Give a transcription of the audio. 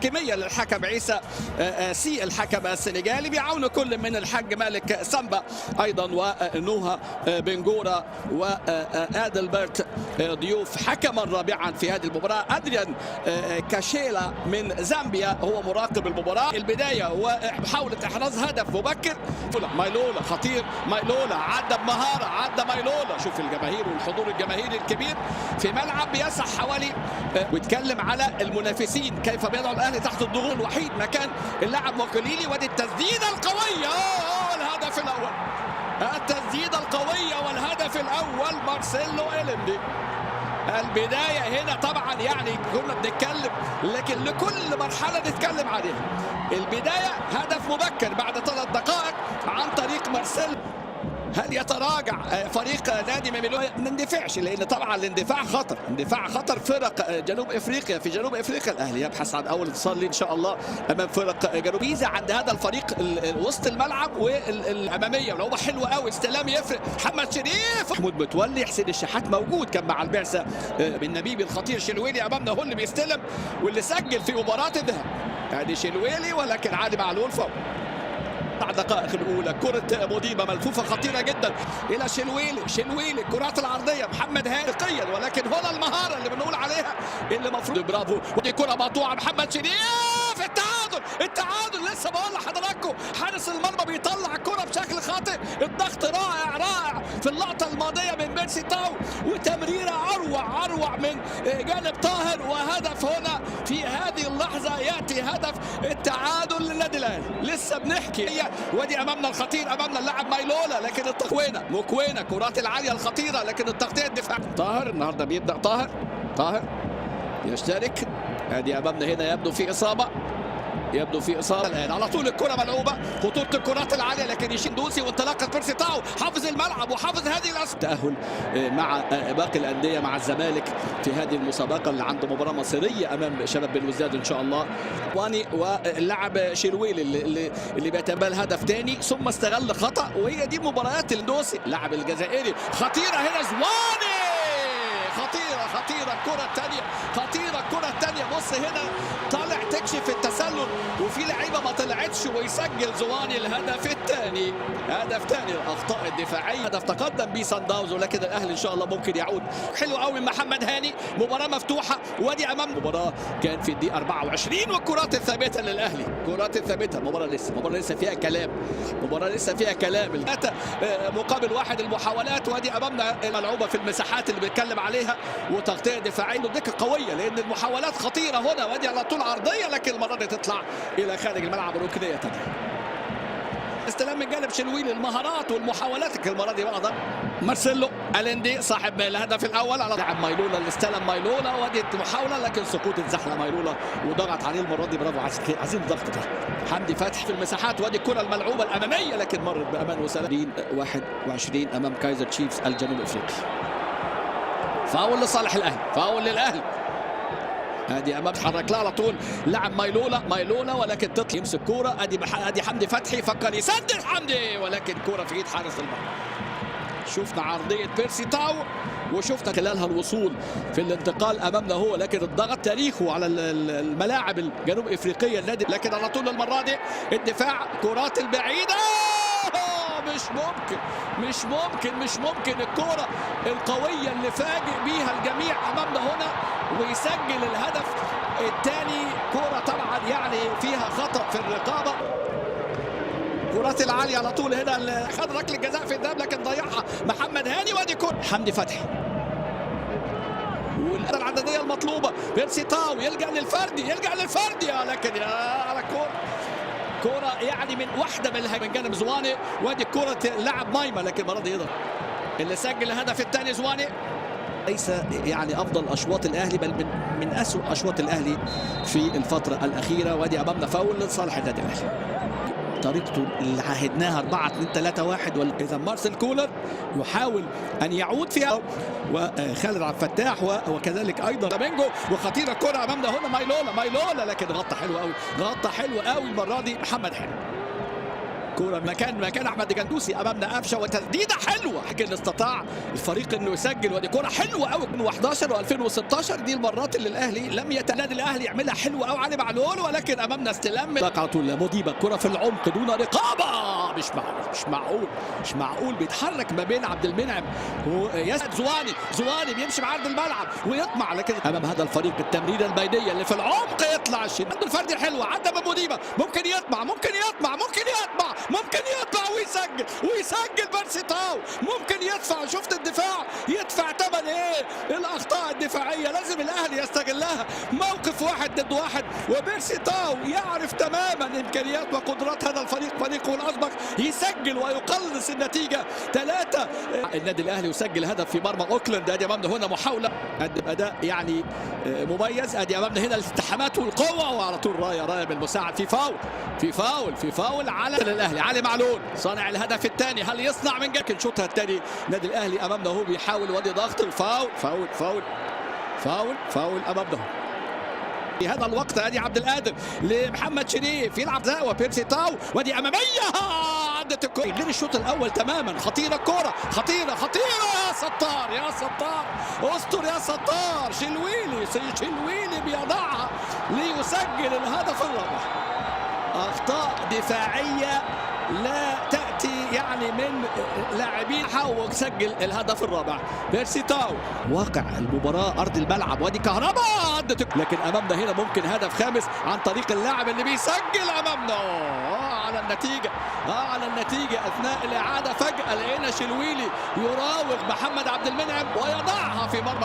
تحكيميه للحكم عيسى سي الحكم السنغالي، بيعاون كل من الحاج مالك سامبا ايضا ونوها بنجورا وادلبرت ضيوف حكما رابعا في هذه المباراه. ادريان كاشيلا من زامبيا هو مراقب المباراه. البدايه ومحاوله احراز هدف مبكر. مايلولا خطير، مايلولا عدى بمهاره، عدى مايلولا. شوف الجماهير والحضور الجماهيري الكبير في ملعب بيسع حوالي، ويتكلم على المنافسين كيف بيضع الاهلي تحت الضغوط. الوحيد مكان اللاعب موكليلي، وادي التسديده القويه والهدف الاول. التسديده القويه والهدف الاول مارسيلو إليندي. البدايه هنا طبعا يعني كنا بنتكلم، لكن لكل مرحله نتكلم عليها. البدايه هدف مبكر بعد 3 دقائق عن طريق مارسيلو. هل يتراجع فريق نادي ميميلوني؟ ما ندفعش، لان طبعا الاندفاع خطر، اندفاع خطر. فرق جنوب افريقيا، في جنوب افريقيا الاهلي يبحث عن اول انتصار ليه ان شاء الله امام فرق جنوب. ميزه عند هذا الفريق وسط الملعب والاماميه، ولو حلوه قوي استلام يفرق. محمد شريف، محمود متولي، حسين الشحات موجود كان مع البعثه من نبيبي الخطير. شلويلي امامنا هو اللي بيستلم واللي سجل في مباراه الذهاب، يعني شلويلي، ولكن علي معلول فوق. بعد دقائق الاولى كره موديبا ملفوفه خطيره جدا الى شلويلي الكرات العرضيه محمد هاني قيا، ولكن هنا المهاره اللي بنقول عليها اللي المفروض. برافو، ودي كره مقطوعه محمد شريف. التعادل لسه بقول لحضراتكم، حارس المرمى بيطلع الكره بشكل خاطئ. الضغط رائع في اللقطه الماضيه من بيرسي تاو، وتمريره اروع من جانب طاهر. وهدف هنا في هذه اللحظه ياتي هدف التعادل للنادي الاهلي. لسه بنحكي، ودي امامنا الخطير، امامنا اللاعب مايلولا، لكن مكوينه كرات العاليه الخطيره، لكن التغطيه الدفاع. طاهر النهارده بيبدا، طاهر يشترك. ادي امامنا هنا يبدو في اصابه الان. على طول الكره ملعوبه، خطوره الكرات العاليه، لكن يشين دوسي وانطلاقه بيرسي تاو حافظ الملعب وحافظ هذه تاهل مع باقي الانديه مع الزمالك في هذه المسابقه اللي عنده مباراه مصيريه امام شباب بنوزداد ان شاء الله. واني واللاعب شيرويلي اللي بيتبال هدف ثاني ثم استغل خطا، وهي دي مباريات الدوسي. اللاعب الجزائري خطيره هنا، زواني خطيره الكره الثانيه. بص هنا طالع تكشف التسلل، وفي لعيبه ما طلعتش، ويسجل زواني الهدف الثاني. هدف ثاني الاخطاء الدفاعيه، هدف تقدم بيه سان داونز، ولكن الاهلي ان شاء الله ممكن يعود. حلو قوي من محمد هاني، مباراه مفتوحه. وادي امام مباراه كان في الدقيقه 24، والكرات الثابته للاهلي، كرات الثابته. مباراه لسه فيها كلام. مقابل 1 المحاولات. وادي امامنا الملعوبه في المساحات اللي بنتكلم عليها، وتغطيه دفاعيه ودكه قويه، لان المحاولات خطيره هنا. وادي على طول عرضيه، لكن المره دي تطلع الى خارج الملعب، ركنيه ثانيه. استلام من جانب شلويلي، المهارات والمحاولات. المره دي بقى مارسيلو إليندي صاحب الهدف الاول على لاعب مايلولا اللي استلم مايلولا. ودي محاوله، لكن سقوط الزحله مايلولا وضغط عليه المره دي. برافو، عايزين الضغط ده. حمدي فتحي في المساحات، وادي الكره الملعوبه الاماميه، لكن مرت بامان وسلام. 21 امام كايزر تشيفز الجنوب افريقي. فاول لصالح الاهلي، ادي امام تحرك لها على طول لاعب مايلولا، ولكن تطلع يمسك كوره. ادي حمدي فتحي فكر يسدد حمدي، ولكن كوره في ايد حارس المرمى. شفنا عرضيه بيرسي تاو، وشفنا خلالها الوصول في الانتقال امامنا هو، لكن الضغط تاريخه على الملاعب الجنوب افريقيه النادي. لكن على طول المره دي الدفاع، كرات البعيده، مش ممكن الكرة القوية اللي فاجئ بيها الجميع أمامنا هنا ويسجل الهدف الثاني. كرة طبعا يعني فيها خطأ في الرقابة. كرات العالية على طول هنا، خد ركلة جزاء في الذهاب لكن ضيعها محمد هاني. وادي كرة حمدي فتحي، والعددية المطلوبة. بيرسي تاو يلجأ للفردي، لكن على كرة يعني من واحدة من جانب زواني. وادي كرة اللاعب مايما، لكن المرة دي يقدر اللي سجل الهدف الثاني زواني. ليس يعني افضل اشواط الاهلي، بل من اسوء اشواط الاهلي في الفترة الأخيرة. وادي امامنا فاول لصالح النادي الاهلي. طريقته اللي عهدناها 4-2-3-1. اذا مارسيل كولر يحاول ان يعود فيها، وخالد عبد الفتاح وكذلك ايضا بينجو. وخطيره كره امامنا هنا مايلولا، لكن غطى حلو قوي المره دي محمد هاني. كوره مكان احمد جندوسي، امامنا قفشه وتسديده حلوه، لكن استطاع الفريق انه يسجل. ودي كوره حلوه قوي 2011 و2016 دي المرات اللي الاهلي لم يتنادى الاهلي يعملها حلوه قوي علي معلول، ولكن امامنا استلام على طول موديبا، كوره في العمق دون رقابه. مش معقول بيتحرك ما بين عبد المنعم وياسر زواني بيمشي بعرض الملعب ويطمع، لكن امام هذا الفريق التمريره البينيه اللي في العمق يطلع الشمال الفردي الحلوه، عدى بموديبا، ممكن يطمع ويسجل بيرسي تاو، ممكن يدفع. شفت الدفاع يدفع ثمن ايه؟ الاخطاء الدفاعيه لازم الاهلي يستغلها. موقف 1 ضد 1 وبيرسي تاو يعرف تماما امكانيات وقدرات هذا الفريق، فريقه الاسبق، يسجل ويقلص النتيجه 3. النادي الاهلي يسجل هدف في مرمى اوكلاند. ادي امامنا هنا محاوله اداء يعني مميز، ادي امامنا هنا الالتحامات والقوه، وعلى طول رايه بالمساعد في فاول على الاهلي. علي معلول صانع الهدف الثاني، هل يصنع من جاك شوطها الثاني؟ النادي الاهلي امامنا هو بيحاول، ودي ضغط فاول امامنا في هذا الوقت. ادي عبد القادر لمحمد شريف يلعب زاويه بيرسي تاو، ودي اماميه عدت الكره غير الشوط الاول تماما. خطيره الكره، خطيره يا ستار استر يا ستار. شلويلي بيضعها ليسجل الهدف الرابع. اخطاء دفاعيه لا تأتي يعني من لاعبين، حاول سجل الهدف الرابع بيرسي تاو. واقع المباراة أرض الملعب، وادي كهربا عدت، لكن أمامنا هنا ممكن هدف خامس عن طريق اللاعب اللي بيسجل أمامنا. على النتيجة أثناء الإعادة فجأة لقينا شلويلي يراوغ محمد عبد المنعم ويضعها في مرمى